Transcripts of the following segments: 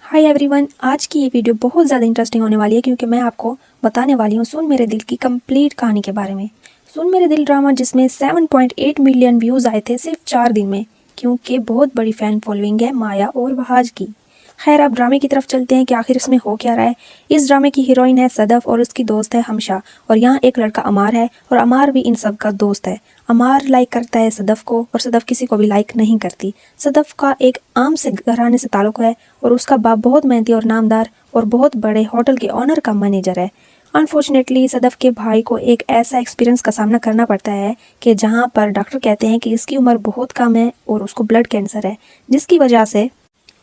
Hi everyone, आज की ये वीडियो बहुत ज़्यादा इंटरेस्टिंग होने वाली है क्योंकि मैं आपको बताने वाली हूँ सुन मेरे दिल की कंप्लीट कहानी के बारे में। सुन मेरे दिल ड्रामा जिसमें 7.8 मिलियन व्यूज़ आए थे सिर्फ 4 दिन में, क्योंकि बहुत बड़ी फ़ैन फॉलोइंग है माया और वहाज की। खैर, अब ड्रामे की तरफ चलते हैं कि आखिर इसमें हो क्या रहा है। इस ड्रामे की हीरोइन है सदफ और उसकी दोस्त है हमशा, और यहाँ एक लड़का अमार है और अमार भी इन सब का दोस्त है। अमार लाइक करता है सदफ को और सदफ किसी को भी लाइक नहीं करती। सदफ का एक आम से घराने से ताल्लुक़ है और उसका बाप बहुत मेहनती और नामदार और बहुत बड़े होटल के ऑनर का मैनेजर है। अनफॉर्चुनेटली सदफ के भाई को एक ऐसा एक्सपीरियंस का सामना करना पड़ता है कि जहाँ पर डॉक्टर कहते हैं कि इसकी उम्र बहुत कम है और उसको ब्लड कैंसर है, जिसकी वजह से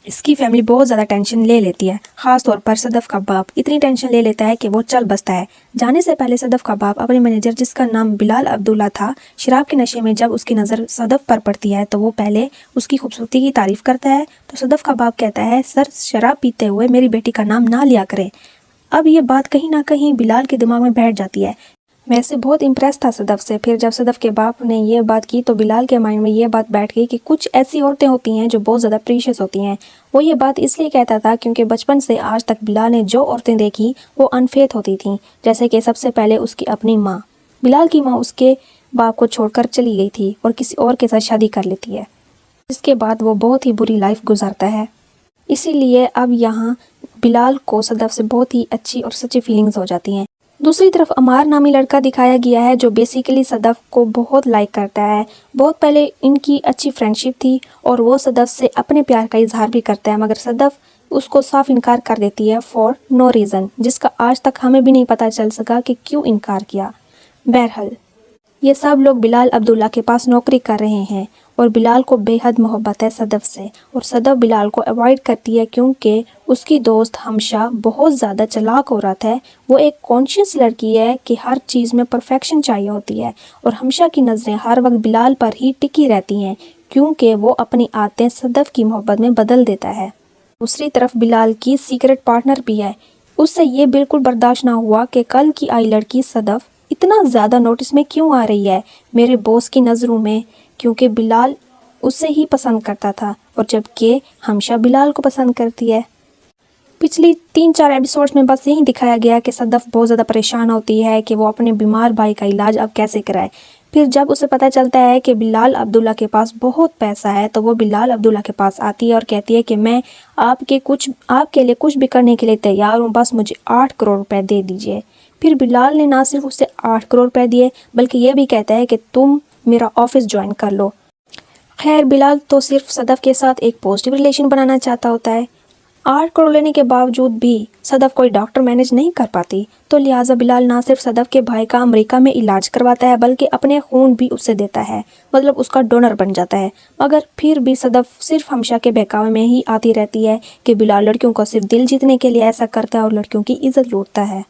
इसकी फैमिली बहुत ज़्यादा टेंशन ले लेती है। ख़ास तौर पर सदफ का बाप इतनी टेंशन ले लेता है कि वो चल बसता है। जाने से पहले सदफ का बाप अपने मैनेजर, जिसका नाम बिलाल अब्दुल्ला था, शराब के नशे में जब उसकी नज़र सदफ पर पड़ती है तो वो पहले उसकी खूबसूरती की तारीफ़ करता है। तो सदफ का बाप कहता है, सर शराब पीते हुए मेरी बेटी का नाम ना लिया करें। अब ये बात कहीं ना कहीं बिलाल के दिमाग में बैठ जाती है। वैसे बहुत इम्प्रेस था सदफ से। फिर जब सदफ के बाप ने ये बात की तो बिलाल के माइंड में ये बात बैठ गई कि कुछ ऐसी औरतें होती हैं जो बहुत ज़्यादा प्रीशियस होती हैं। वो ये बात इसलिए कहता था क्योंकि बचपन से आज तक बिलाल ने जो औरतें देखी वो अनफेथ होती थीं। जैसे कि सबसे पहले उसकी अपनी माँ। बिलाल की माँ उसके बाप को छोड़कर चली गई थी और किसी और के साथ शादी कर लेती है, जिसके बाद वो बहुत ही बुरी लाइफ गुजारता है। इसीलिए अब यहाँ बिलाल को सदफ से बहुत ही अच्छी और सच्ची फीलिंग्स हो जाती हैं। दूसरी तरफ अमार नामी लड़का दिखाया गया है जो बेसिकली सदफ को बहुत लाइक करता है। बहुत पहले इनकी अच्छी फ्रेंडशिप थी और वो सदफ से अपने प्यार का इजहार भी करता है, मगर सदफ उसको साफ इनकार कर देती है फॉर नो रीज़न, जिसका आज तक हमें भी नहीं पता चल सका कि क्यों इनकार किया। बहरहाल ये सब लोग बिलाल अब्दुल्ला के पास नौकरी कर रहे हैं और बिलाल को बेहद मोहब्बत है सदफ से, और सदफ बिलाल को अवॉइड करती है क्योंकि उसकी दोस्त हमशा बहुत ज़्यादा चालाक औरत है। वो एक कॉन्शियस लड़की है कि हर चीज़ में परफेक्शन चाहिए होती है, और हमशा की नज़रें हर वक्त बिलाल पर ही टिकी रहती हैं क्योंकि वो अपनी आदतें सदफ की मोहब्बत में बदल देता है। दूसरी तरफ बिलाल की सीक्रेट पार्टनर भी है। उससे ये बिल्कुल बर्दाश्त ना हुआ कि कल की आई लड़की सदफ इतना ज़्यादा नोटिस में क्यों आ रही है मेरे बॉस की नज़रों में, क्योंकि बिलाल उससे ही पसंद करता था और जबकि हमशा बिलाल को पसंद करती है। पिछली 3-4 एपिसोड्स में बस यही दिखाया गया कि सदफ बहुत ज़्यादा परेशान होती है कि वो अपने बीमार भाई का इलाज अब कैसे कराए। फिर जब उसे पता चलता है कि बिलाल अब्दुल्ला के पास बहुत पैसा है तो वो बिलाल अब्दुल्ला के पास आती है और कहती है कि मैं आपके लिए कुछ भी करने के लिए तैयार हूँ, बस मुझे 8 करोड़ रुपए दे दीजिए। फिर बिलाल ने ना सिर्फ उसे 8 करोड़ रुपए दिए बल्कि ये भी कहता है कि तुम मेरा ऑफिस ज्वाइन कर लो। खैर, बिलाल तो सिर्फ सदफ के साथ एक पॉजिटिव रिलेशन बनाना चाहता होता है। 8 करोड़ लेने के बावजूद भी सदफ कोई डॉक्टर मैनेज नहीं कर पाती, तो लिहाजा बिलाल ना सिर्फ सदफ के भाई का अमेरिका में इलाज करवाता है बल्कि अपने खून भी उससे देता है, मतलब उसका डोनर बन जाता है। मगर फिर भी सदफ सिर्फ हमशा के बहकावे में ही आती रहती है कि बिलाल लड़कियों का सिर्फ दिल जीतने के लिए ऐसा करता है और लड़कियों की इज्जत लूटता है।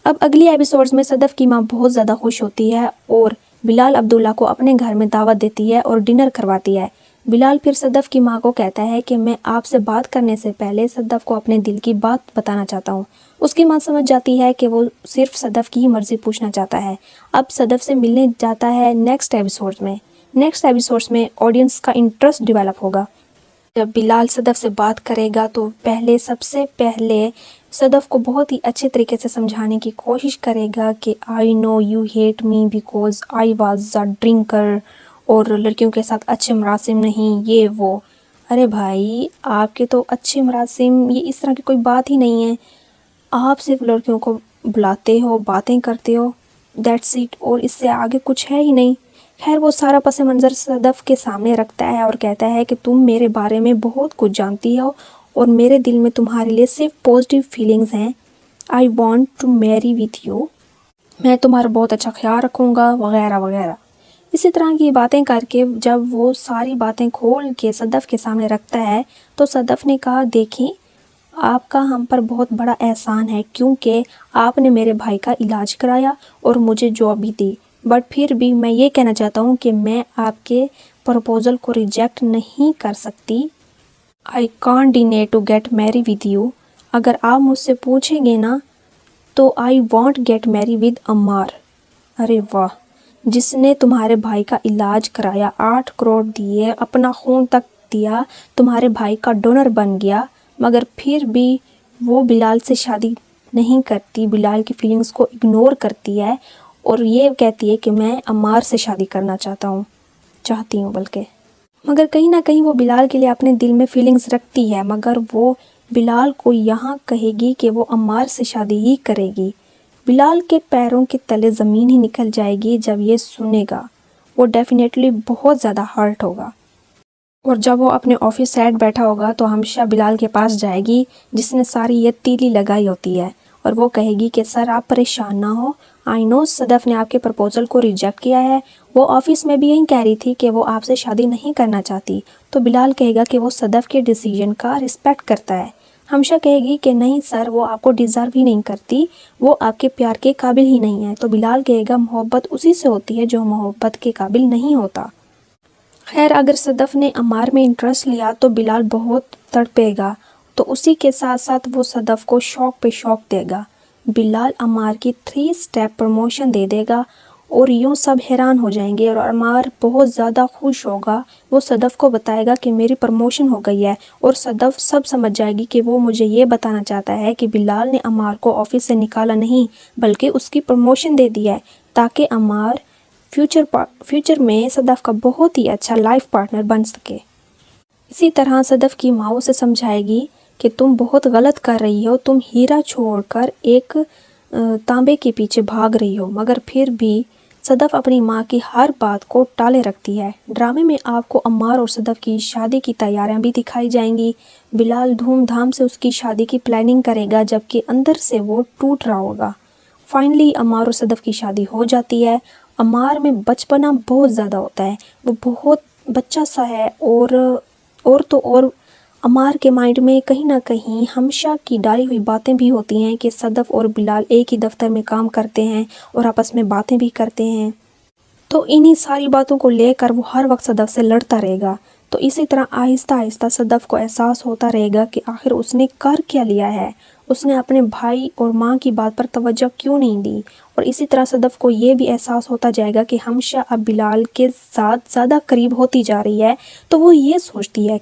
अब अगली एपिसोड्स में सदफ की माँ बहुत ज़्यादा खुश होती है और बिलाल अब्दुल्ला को अपने घर में दावत देती है और डिनर करवाती है। बिलाल फिर सदफ की माँ को कहता है कि मैं आपसे बात करने से पहले सदफ को अपने दिल की बात बताना चाहता हूँ। उसकी माँ समझ जाती है कि वो सिर्फ सदफ की ही मर्ज़ी पूछना चाहता है। अब सदफ से मिलने जाता है नेक्स्ट एपिसोड्स में ऑडियंस का इंटरेस्ट डेवलप होगा। जब बिलाल सदफ से बात करेगा तो सबसे पहले सदफ को बहुत ही अच्छे तरीके से समझाने की कोशिश करेगा कि I know you hate me because I was a drinker, और लड़कियों के साथ अच्छे मरासिम नहीं, ये वो। अरे भाई, आपके तो अच्छे मरासिम ये इस तरह की कोई बात ही नहीं है। आप सिर्फ लड़कियों को बुलाते हो, बातें करते हो, दैट्स इट, और इससे आगे कुछ है ही नहीं। खैर, वो सारा पस मंज़र सदफ के सामने रखता है और कहता है कि तुम मेरे बारे में बहुत कुछ जानती हो और मेरे दिल में तुम्हारे लिए सिर्फ पॉजिटिव फीलिंग्स हैं। I want to marry with you, मैं तुम्हारा बहुत अच्छा ख्याल रखूँगा, वगैरह वगैरह। इसी तरह की बातें करके जब वो सारी बातें खोल के सदफ के सामने रखता है तो सदफ ने कहा, देखें, आपका हम पर बहुत बड़ा एहसान है क्योंकि आपने मेरे भाई का इलाज कराया और मुझे जॉब भी दी, बट फिर भी मैं ये कहना चाहता हूँ कि मैं आपके प्रपोज़ल को रिजेक्ट नहीं कर सकती। I can't deny to get marry with you. अगर आप मुझसे पूछेंगे ना तो I want get marry with Amar. अरे वाह, जिसने तुम्हारे भाई का इलाज कराया, 8 करोड़ दिए, अपना खून तक दिया, तुम्हारे भाई का डोनर बन गया, मगर फिर भी वो बिलाल से शादी नहीं करती, बिलाल की फीलिंग्स को इग्नोर करती है और ये कहती है कि मैं अम्मार से शादी करना चाहती हूँ बल्कि। मगर कहीं ना कहीं वो बिलाल के लिए अपने दिल में फीलिंग्स रखती है, मगर वो बिलाल को यहाँ कहेगी कि वो अम्मार से शादी ही करेगी। बिलाल के पैरों के तले ज़मीन ही निकल जाएगी जब ये सुनेगा। वो डेफिनेटली बहुत ज़्यादा हर्ट होगा और जब वो अपने ऑफिस साइड बैठा होगा तो हमेशा बिलाल के पास जाएगी जिसने सारी ये तीली लगाई होती है और वो कहेगी कि सर आप परेशान ना हो, आई नो सदफ ने आपके प्रपोज़ल को रिजेक्ट किया है, वो ऑफिस में भी यही कह रही थी कि वो आपसे शादी नहीं करना चाहती। तो बिलाल कहेगा कि वो सदफ के डिसीजन का रिस्पेक्ट करता है। हमेशा कहेगी कि नहीं सर, वो आपको डिज़र्व ही नहीं करती, वो आपके प्यार के काबिल ही नहीं है। तो बिलाल कहेगा मोहब्बत उसी से होती है जो मोहब्बत के काबिल नहीं होता। खैर अगर सदफ ने अम्मार में इंटरेस्ट लिया तो बिलाल बहुत तड़पेगा, तो उसी के साथ साथ वो सदफ को शौक पे शौक देगा। बिलाल अम्मार की 3 स्टेप प्रमोशन दे देगा और यूँ सब हैरान हो जाएंगे और अम्मार बहुत ज़्यादा खुश होगा। वो सदफ को बताएगा कि मेरी प्रमोशन हो गई है और सदफ सब समझ जाएगी कि वो मुझे ये बताना चाहता है कि बिलाल ने अम्मार को ऑफिस से निकाला नहीं बल्कि उसकी प्रमोशन दे दी है ताकि अम्मार फ्यूचर में सदफ का बहुत ही अच्छा लाइफ पार्टनर बन सके। इसी तरह सदफ की माँ उसे समझाएगी कि तुम बहुत गलत कर रही हो, तुम हीरा छोड़कर एक तांबे के पीछे भाग रही हो। मगर फिर भी सदफ अपनी माँ की हर बात को टाले रखती है। ड्रामे में आपको अम्मार और सदफ की शादी की तैयारियां भी दिखाई जाएंगी। बिलाल धूमधाम से उसकी शादी की प्लानिंग करेगा जबकि अंदर से वो टूट रहा होगा। फाइनली अम्मार और सदफ की शादी हो जाती है। अम्मार में बचपना बहुत ज़्यादा होता है, वो बहुत बच्चा सा है और अम्मार के माइंड में कहीं ना कहीं हमेशा की डाली हुई बातें भी होती हैं कि सदफ और बिलाल एक ही दफ्तर में काम करते हैं और आपस में बातें भी करते हैं। तो इन्हीं सारी बातों को लेकर वो हर वक्त सदफ से लड़ता रहेगा। तो इसी तरह आहिस्ता आहिस्ता सदफ को एहसास होता रहेगा कि आखिर उसने कर क्या लिया है, उसने अपने भाई और माँ की बात पर तवज्जो क्यों नहीं दी। और इसी तरह सदफ को ये भी एहसास होता जाएगा कि हमेशा अब बिलाल के साथ ज़्यादा करीब होती जा रही है। तो वो ये सोचती है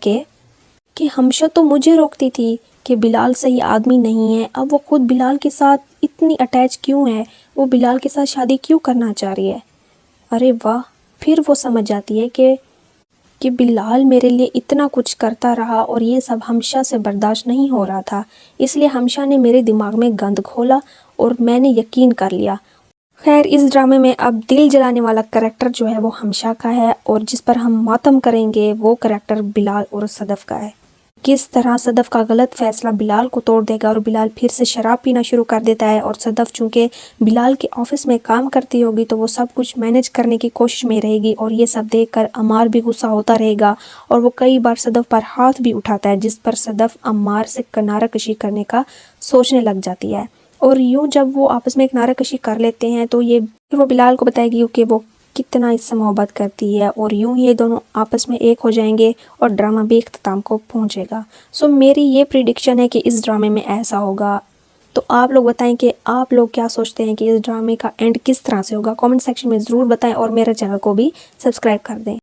कि हमेशा तो मुझे रोकती थी कि बिलाल सही आदमी नहीं है, अब वो खुद बिलाल के साथ इतनी अटैच क्यों है, वो बिलाल के साथ शादी क्यों करना चाह रही है। अरे वाह, फिर वो समझ जाती है कि बिलाल मेरे लिए इतना कुछ करता रहा और ये सब हमशा से बर्दाश्त नहीं हो रहा था, इसलिए हमशा ने मेरे दिमाग में गंद खोला और मैंने यकीन कर लिया। खैर इस ड्रामे में अब दिल जलाने वाला करैक्टर जो है वो हमशा का है और जिस पर हम मातम करेंगे वो करैक्टर बिलाल और सदफ का है। किस तरह सदफ का गलत फैसला बिलाल को तोड़ देगा और बिलाल फिर से शराब पीना शुरू कर देता है और सदफ चूँकि बिलाल के ऑफिस में काम करती होगी तो वो सब कुछ मैनेज करने की कोशिश में रहेगी और ये सब देखकर अम्मार भी गुस्सा होता रहेगा और वो कई बार सदफ पर हाथ भी उठाता है जिस पर सदफ अम्मार से किनारा कशी करने का सोचने लग जाती है। और यूँ जब वो आपस में किनारा कशी कर लेते हैं तो वो बिलाल को बताएगी कि वो कितना इससे मोहब्बत करती है और यूं ये दोनों आपस में एक हो जाएंगे और ड्रामा भी इख्तिताम को पहुंचेगा। सो मेरी ये प्रिडिक्शन है कि इस ड्रामे में ऐसा होगा। तो आप लोग बताएं कि आप लोग क्या सोचते हैं कि इस ड्रामे का एंड किस तरह से होगा। कमेंट सेक्शन में ज़रूर बताएं और मेरे चैनल को भी सब्सक्राइब कर दें।